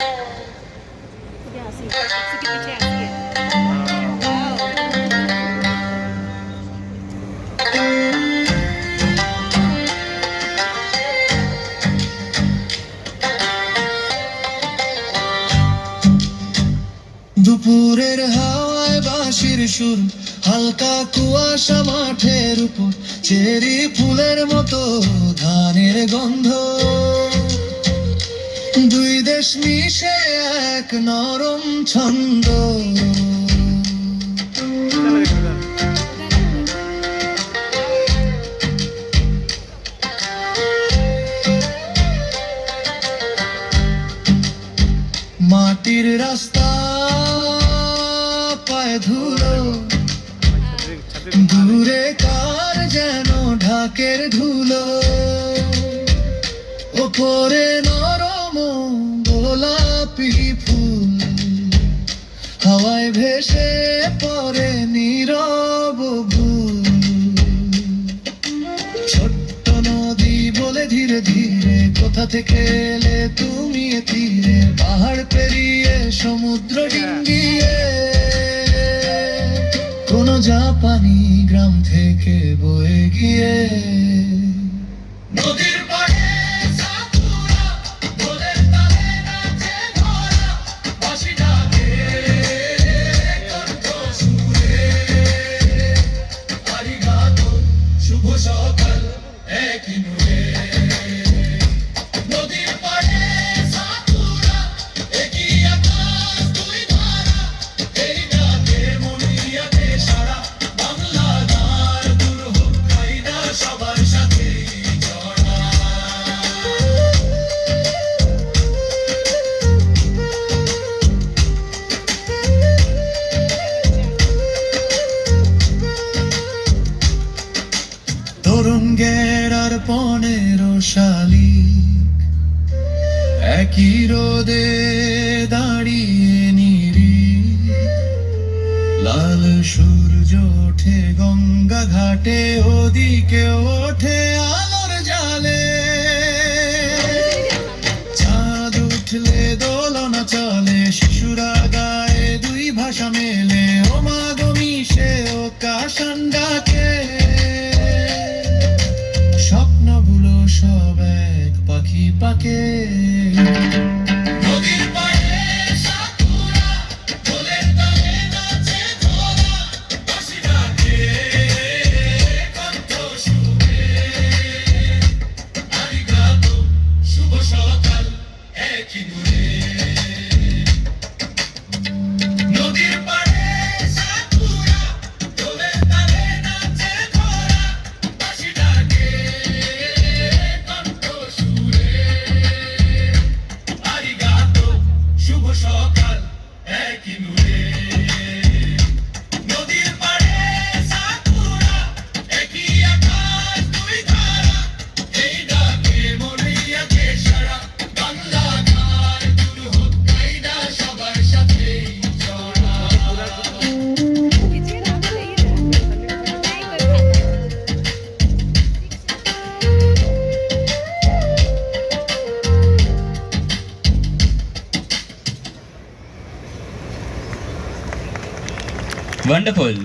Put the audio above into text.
Sige, sige. Sige, piche, sige. দুপুরের হাওয়ায় বাঁশির সুর, হালকা কুয়াশা মাঠের উপর, চেরি ফুলের মতো ধানের গন্ধ, দুই দেশ মিশে এক নরম ছন্দ। মাটির রাস্তা পায়ে ধুলো, দূরে কার যেন ঢাকের ধুলো, ওপরে নরম গোলাপি ফুল, হাওয়ায় ভেসে পড়ে নীরব ভুল। ছোট্ট নদী বলে ধীরে ধীরে কোথা থেকে এলে তুমি এ তীরে, পাহাড় পেরিয়ে সমুদ্র ডিঙ্গিয়ে, কোন জাপানি গ্রাম থেকে বয়ে গিয়ে। নদীর পাড়ে সাকুরা, দোলের তালে নাচে ঘোড়া, বাঁশি ডাকে কণ্ঠ সুরে। আরিগাতো, শুভ সকাল একই নূরে। নদীর পাড়ে সাকুরা, একই আকাশ দুই ধারা, এই ডাকে মনিয়াতে সারা, বাংলা গান দূর হোক কায়দা সবার সাথেই জড়া। তরঙ্গের আর 15 শালিক একই রোদে দাঁড়িয়ে নিরিখ, লাল সূর্য ওঠে গঙ্গা ঘাটে, ওদিকে ওঠে আলোর জালে, চাঁদ উঠলে দোলনা চলে, শিশুরা গায়ে দুই ভাষা মেলে, ও মা গো মিশে ও কাশান ডাকে, স্বপ্নগুলো সব এক পাখি পাকে। নদীর পাড়ে সাকুরা, দোলের তালে নাচে ঘোড়া, বাঁশি ডাকে কণ্ঠ সুরে। আরিগাতো, শুভ সকাল একই নূরে। নদীর পাড়ে সাকুরা, দোলের তালে নাচে ঘোড়া, বাঁশি ডাকে কণ্ঠ সুরে। আরিগাতো, শুভ সকাল একই নূরে। নদীর পাড়ে সাকুরা, একই আকাশ দুই ধারা, এই ডাকে মনিয়াতে সারা, বাংলা গান দূর হোক কায়দা সবার সাথেই জড়া। Piche, রাখলে এই নাই করে খাতা। Wonderful.